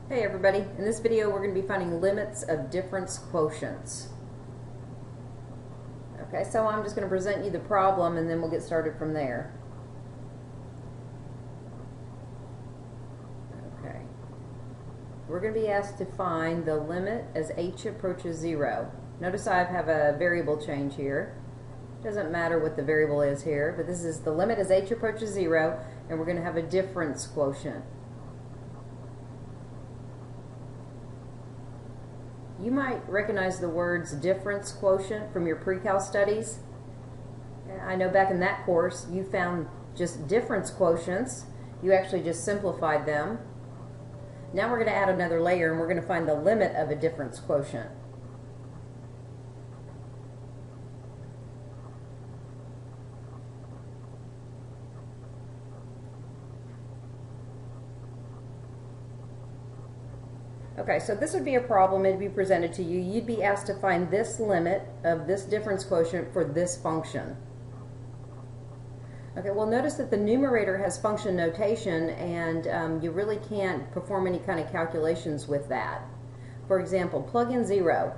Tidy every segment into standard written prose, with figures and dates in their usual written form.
Hey everybody, in this video we're going to be finding limits of difference quotients. Okay, so I'm just going to present you the problem and then we'll get started from there. Okay, we're going to be asked to find the limit as h approaches 0. Notice I have a variable change here. Doesn't matter what the variable is here, but this is the limit as h approaches 0, and we're going to have a difference quotient. You might recognize the words difference quotient from your pre-cal studies. I know back in that course you found just difference quotients. You actually just simplified them. Now we're going to add another layer and we're going to find the limit of a difference quotient. Okay, so this would be a problem. It'd be presented to you. You'd be asked to find this limit of this difference quotient for this function. Okay, well notice that the numerator has function notation and you really can't perform any kind of calculations with that. For example, plug in 0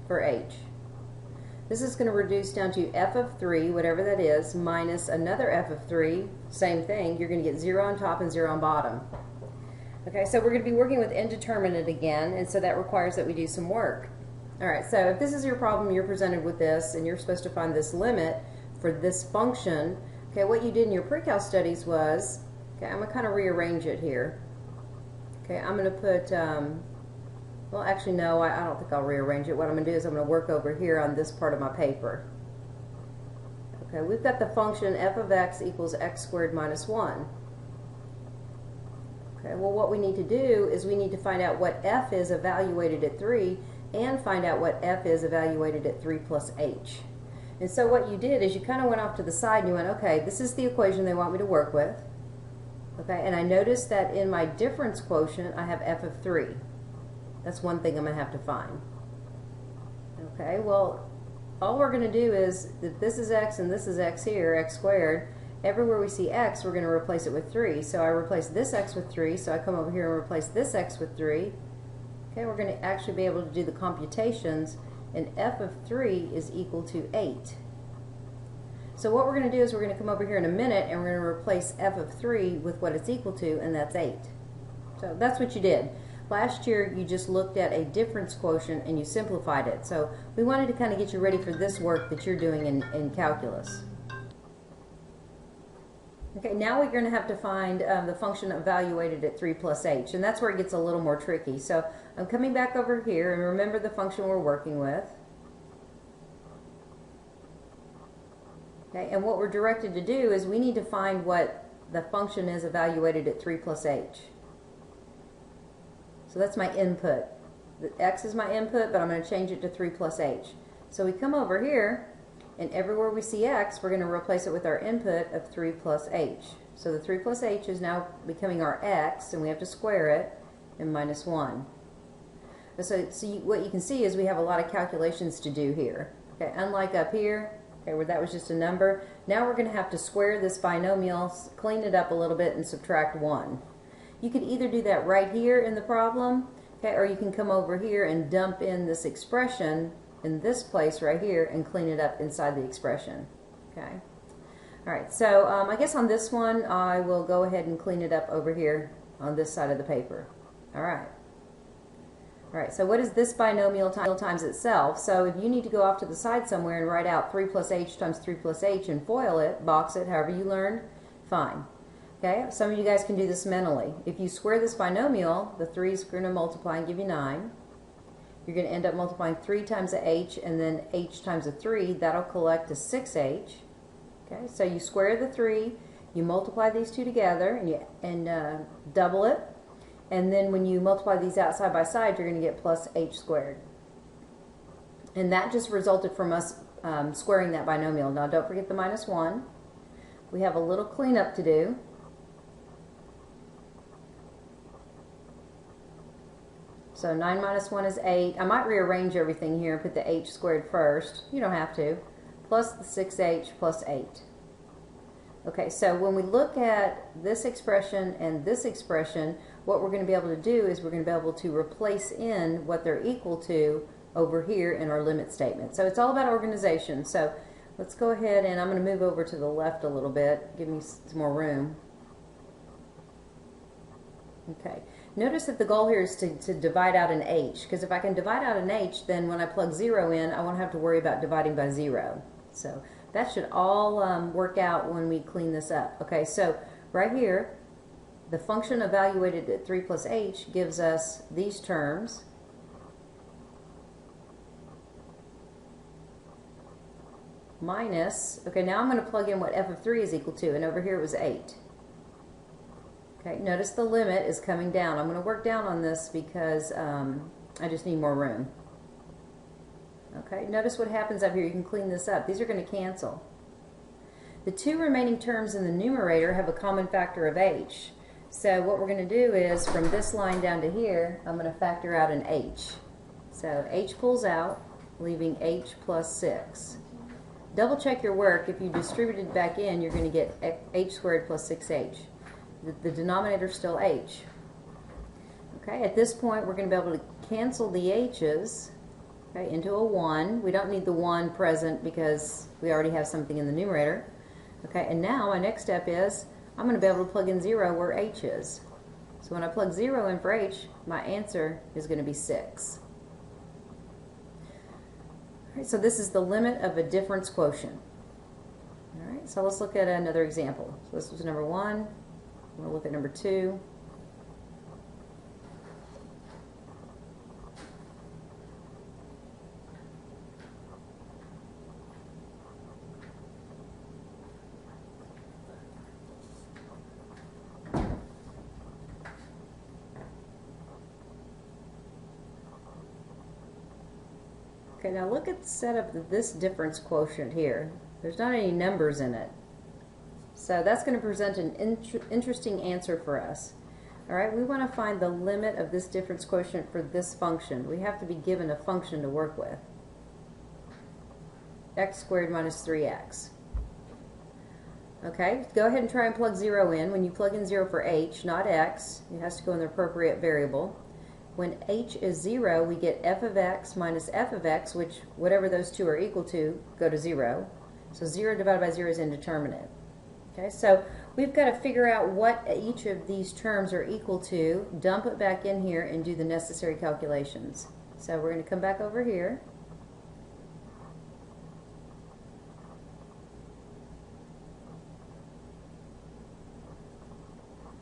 for h. This is going to reduce down to f of 3, whatever that is, minus another f of 3, same thing. You're going to get 0 on top and 0 on bottom. Okay, so we're going to be working with indeterminate again, and so that requires that we do some work. Alright, so if this is your problem, you're presented with this, and you're supposed to find this limit for this function. Okay, what you did in your pre-cal studies was, okay, I'm going to kind of rearrange it here. Okay, I'm going to put, well actually no, I don't think I'll rearrange it. What I'm going to do is I'm going to work over here on this part of my paper. Okay, we've got the function f of x equals x squared minus 1. Okay, well what we need to do is we need to find out what f is evaluated at 3 and find out what f is evaluated at 3 plus h. And so what you did is you kind of went off to the side and you went, okay, this is the equation they want me to work with. Okay, and I noticed that in my difference quotient I have f of 3. That's one thing I'm going to have to find. Okay, well all we're going to do is that this is x and this is x here, x squared. Everywhere we see x, we're going to replace it with 3. So I replace this x with 3, so I come over here and replace this x with 3. Okay, we're going to actually be able to do the computations, and f of 3 is equal to 8. So what we're going to do is we're going to come over here in a minute and we're going to replace f of 3 with what it's equal to, and that's 8. So that's what you did. Last year you just looked at a difference quotient and you simplified it. So we wanted to kind of get you ready for this work that you're doing in calculus. Okay, now we're going to have to find the function evaluated at 3 plus h, and that's where it gets a little more tricky. So I'm coming back over here, and remember the function we're working with. Okay, and what we're directed to do is we need to find what the function is evaluated at 3 plus h. So that's my input. The x is my input, but I'm going to change it to 3 plus h. So we come over here, and everywhere we see x, we're going to replace it with our input of 3 plus h. So the 3 plus h is now becoming our x, and we have to square it, and minus 1. So what you can see is we have a lot of calculations to do here. Okay, unlike up here, okay, where that was just a number, now we're going to have to square this binomial, clean it up a little bit, and subtract 1. You could either do that right here in the problem, okay, or you can come over here and dump in this expression in this place right here and clean it up inside the expression. Okay. Alright, so I guess on this one I will go ahead and clean it up over here on this side of the paper. Alright. Alright, so what is this binomial times itself? So if you need to go off to the side somewhere and write out 3 plus h times 3 plus h and FOIL it, box it, however you learned, fine. Okay, some of you guys can do this mentally. If you square this binomial, the 3 is going to multiply and give you 9. You're going to end up multiplying 3 times a h and then h times a 3. That'll collect to 6h. Okay, so you square the 3, you multiply these two together, and double it. And then when you multiply these out side by side, you're going to get plus h squared. And that just resulted from us squaring that binomial. Now don't forget the minus 1. We have a little cleanup to do. So 9 minus 1 is 8. I might rearrange everything here and put the h squared first. You don't have to. Plus the 6h plus 8. Okay, so when we look at this expression and this expression, what we're going to be able to do is we're going to be able to replace in what they're equal to over here in our limit statement. So it's all about organization. So let's go ahead and I'm going to move over to the left a little bit, give me some more room. Okay, notice that the goal here is to divide out an h, because if I can divide out an h, then when I plug 0 in, I won't have to worry about dividing by 0. So that should all work out when we clean this up. Okay, so right here, the function evaluated at 3 plus h gives us these terms. Minus, okay, now I'm going to plug in what f of 3 is equal to, and over here it was 8. Okay, notice the limit is coming down. I'm going to work down on this because I just need more room. Okay, notice what happens up here. You can clean this up. These are going to cancel. The two remaining terms in the numerator have a common factor of h. So what we're going to do is from this line down to here, I'm going to factor out an h. So h pulls out, leaving h plus 6. Double check your work. If you distribute it back in, you're going to get h squared plus 6h. The denominator is still h. Okay, at this point we're going to be able to cancel the h's, okay, into a 1. We don't need the 1 present because we already have something in the numerator. Okay, and now my next step is I'm going to be able to plug in 0 where h is. So when I plug 0 in for h, my answer is going to be 6. All right, so this is the limit of a difference quotient. All right, so let's look at another example. So this was number 1. We'll look at number 2. Okay, now look at the setup of this difference quotient here. There's not any numbers in it. So that's going to present an interesting answer for us. All right, we want to find the limit of this difference quotient for this function. We have to be given a function to work with. X squared minus 3x. Okay, go ahead and try and plug 0 in. When you plug in 0 for h, not x, it has to go in the appropriate variable. When h is 0, we get f of x minus f of x, which whatever those two are equal to, go to 0. So 0 divided by 0 is indeterminate. Okay, so we've got to figure out what each of these terms are equal to, dump it back in here, and do the necessary calculations. So we're going to come back over here.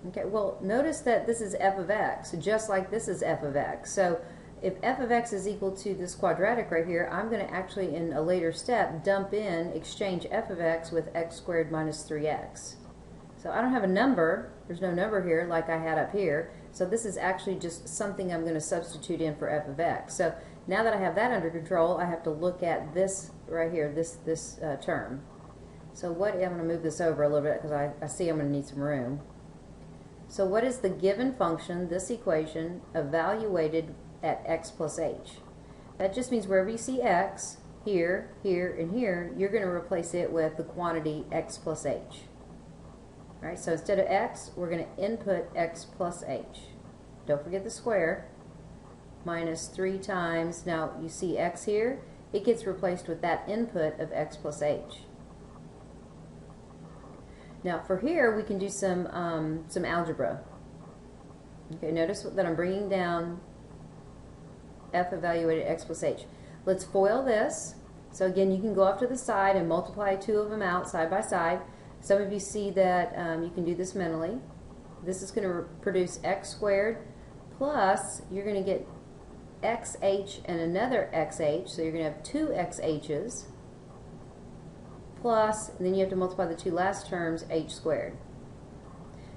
Okay, well, notice that this is f of x, just like this is f of x. So if f of x is equal to this quadratic right here, I'm going to actually, in a later step, dump in, exchange f of x with x squared minus 3x. So I don't have a number. There's no number here like I had up here. So this is actually just something I'm going to substitute in for f of x. So now that I have that under control, I have to look at this right here, this term. So what, I'm going to move this over a little bit because I see I'm going to need some room. So what is the given function, this equation, evaluated at x plus h? That just means wherever you see x, here, here, and here, you're going to replace it with the quantity x plus h. All right, so instead of x, we're going to input x plus h. Don't forget the square. Minus 3 times, now you see x here, it gets replaced with that input of x plus h. Now for here, we can do some algebra. Okay, notice that I'm bringing down f evaluated x plus h. Let's FOIL this. So again, you can go off to the side and multiply two of them out side by side. Some of you see that you can do this mentally. This is going to produce x squared plus, you're going to get xh and another xh, so you're going to have two xh's, plus, and then you have to multiply the two last terms, h squared.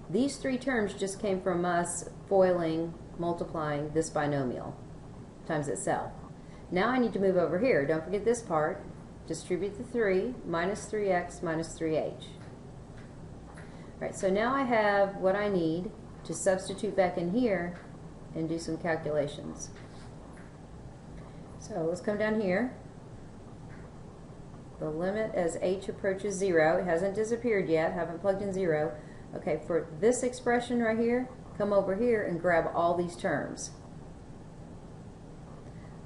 These three terms just came from us FOILing, multiplying this binomial times itself. Now I need to move over here. Don't forget this part. Distribute the 3, minus 3x minus 3h. Right, so now I have what I need to substitute back in here and do some calculations. So let's come down here. the limit as h approaches 0, it hasn't disappeared yet, haven't plugged in 0. Okay, for this expression right here, come over here and grab all these terms.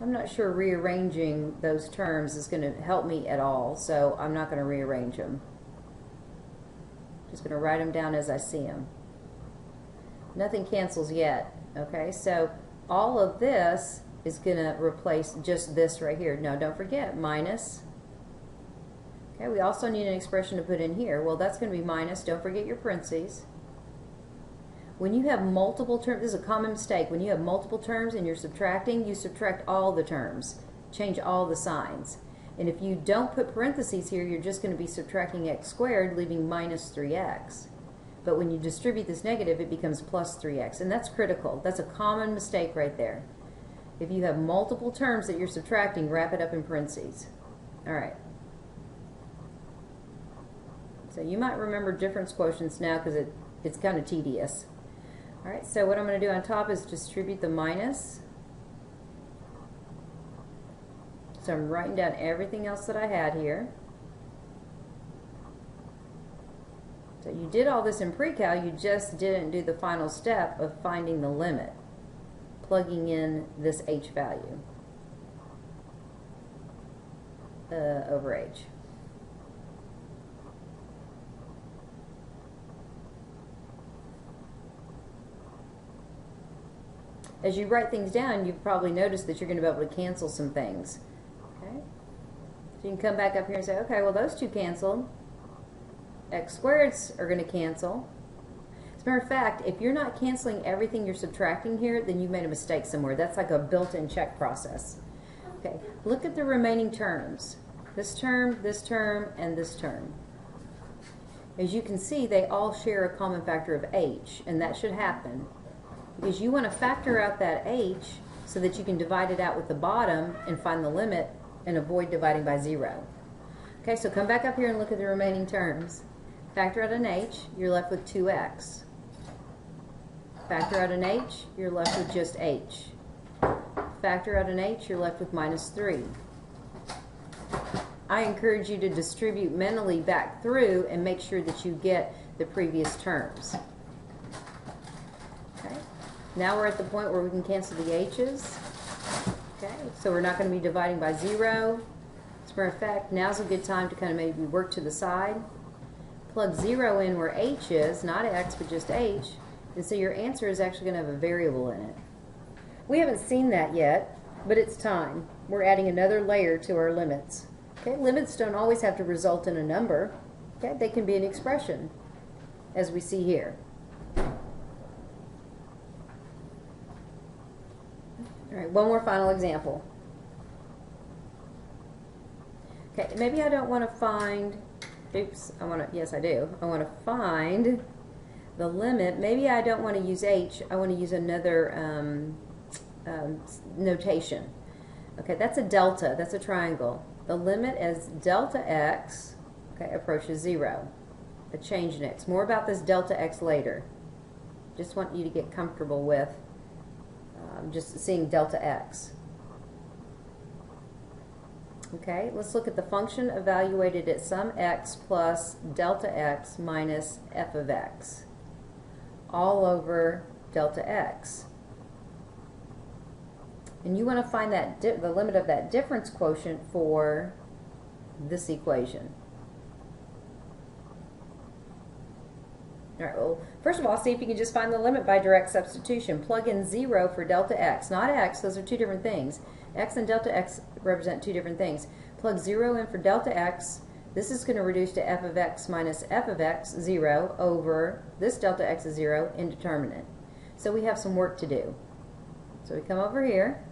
I'm not sure rearranging those terms is going to help me at all, so I'm not going to rearrange them. Just going to write them down as I see them. Nothing cancels yet. Okay, so all of this is going to replace just this right here. Now don't forget, minus. Okay, we also need an expression to put in here. Well, that's going to be minus. Don't forget your parentheses. When you have multiple terms, this is a common mistake. When you have multiple terms and you're subtracting, you subtract all the terms. Change all the signs. And if you don't put parentheses here, you're just going to be subtracting x squared, leaving minus 3x. But when you distribute this negative, it becomes plus 3x. And that's critical. That's a common mistake right there. If you have multiple terms that you're subtracting, wrap it up in parentheses. All right. So you might remember difference quotients now because it's kind of tedious. All right, so what I'm going to do on top is distribute the minus. So I'm writing down everything else that I had here. So you did all this in pre-cal, you just didn't do the final step of finding the limit, plugging in this h value over h. As you write things down, you've probably noticed that you're going to be able to cancel some things. Okay? So you can come back up here and say, okay, well those two canceled. X squareds are going to cancel. As a matter of fact, if you're not canceling everything you're subtracting here, then you've made a mistake somewhere. That's like a built-in check process. Okay, look at the remaining terms. This term, and this term. As you can see, they all share a common factor of h, and that should happen. Because you want to factor out that h so that you can divide it out with the bottom and find the limit and avoid dividing by 0. Okay, so come back up here and look at the remaining terms. Factor out an h, you're left with 2x. Factor out an h, you're left with just h. Factor out an h, you're left with minus 3. I encourage you to distribute mentally back through and make sure that you get the previous terms. Okay. Now we're at the point where we can cancel the h's. Okay, so we're not going to be dividing by 0. As a matter of fact, now's a good time to kind of maybe work to the side. Plug 0 in where h is, not x, but just h, and so your answer is actually going to have a variable in it. We haven't seen that yet, but it's time. We're adding another layer to our limits. Okay, limits don't always have to result in a number. Okay, they can be an expression, as we see here. All right, one more final example. Okay, maybe I don't want to find, oops, yes I do. I want to find the limit. Maybe I don't want to use h, I want to use another notation. Okay, that's a delta, that's a triangle. The limit as delta x, okay, approaches 0. A change in x. More about this delta x later. Just want you to get comfortable with just seeing delta x. Okay, let's look at the function evaluated at some x plus delta x minus f of x all over delta x. And you want to find that the limit of that difference quotient for this equation. All right, well, first of all, see if you can just find the limit by direct substitution. Plug in 0 for delta x, not x, those are two different things. X and delta x represent two different things. Plug 0 in for delta x. This is going to reduce to f of x minus f of x, 0, over this delta x is 0, indeterminate. So we have some work to do. So we come over here.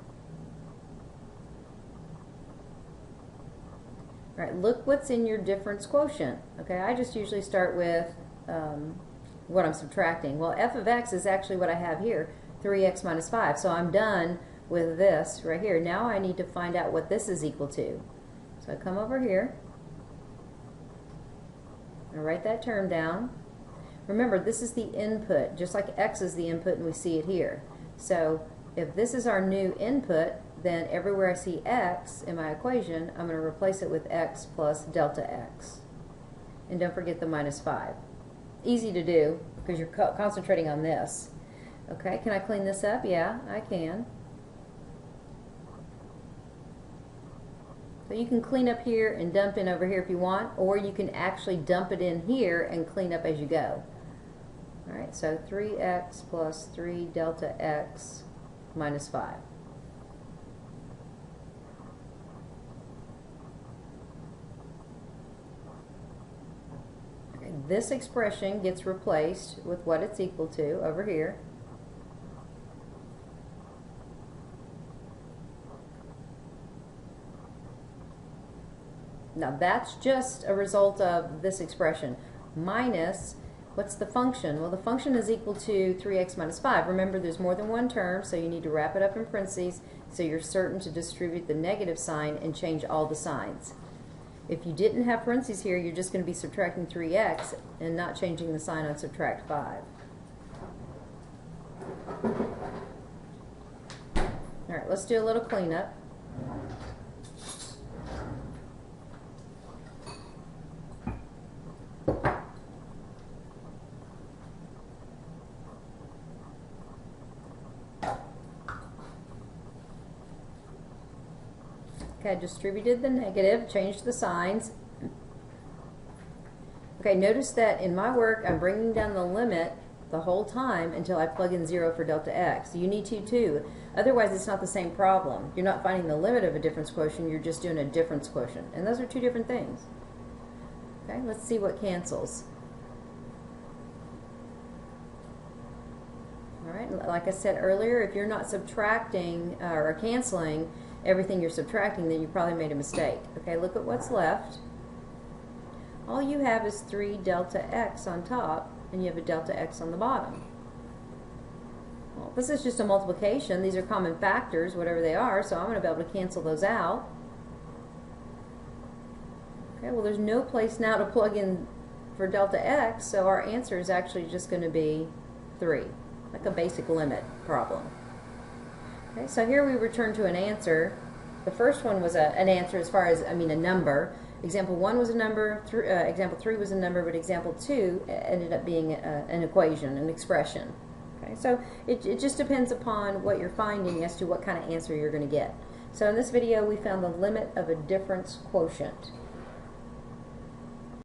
All right, look what's in your difference quotient. Okay, I just usually start with what I'm subtracting. Well, f of x is actually what I have here, 3x minus 5. So I'm done with this right here. Now I need to find out what this is equal to. So I come over here. I write that term down. Remember, this is the input, just like x is the input and we see it here. So if this is our new input, then everywhere I see x in my equation, I'm going to replace it with x plus delta x. And don't forget the minus 5. Easy to do because you're concentrating on this. Okay, can I clean this up? Yeah, I can. So you can clean up here and dump in over here if you want, or you can actually dump it in here and clean up as you go. Alright, so 3x plus 3 delta x minus 5. Okay, this expression gets replaced with what it's equal to over here. Now that's just a result of this expression minus, what's the function? Well, the function is equal to 3x minus 5. Remember, there's more than one term, so you need to wrap it up in parentheses so you're certain to distribute the negative sign and change all the signs. If you didn't have parentheses here, you're just going to be subtracting 3x and not changing the sign on subtract 5. Alright, let's do a little cleanup. Okay, I distributed the negative, changed the signs. Okay, notice that in my work, I'm bringing down the limit the whole time until I plug in 0 for delta x. You need to too. Otherwise, it's not the same problem. You're not finding the limit of a difference quotient, you're just doing a difference quotient. And those are two different things. Okay, let's see what cancels. Alright, like I said earlier, if you're not subtracting or canceling everything you're subtracting, then you probably made a mistake. Okay, look at what's left. All you have is 3 delta x on top, and you have a delta x on the bottom. Well, this is just a multiplication. These are common factors, whatever they are, so I'm going to be able to cancel those out. Okay, well, there's no place now to plug in for delta x, so our answer is actually just going to be 3, like a basic limit problem. Okay, so here we return to an answer. The first one was an answer as far as, a number. Example 1 was a number, example 3 was a number, but example 2 ended up being an equation, an expression. Okay, so it just depends upon what you're finding as to what kind of answer you're going to get. So in this video, we found the limit of a difference quotient.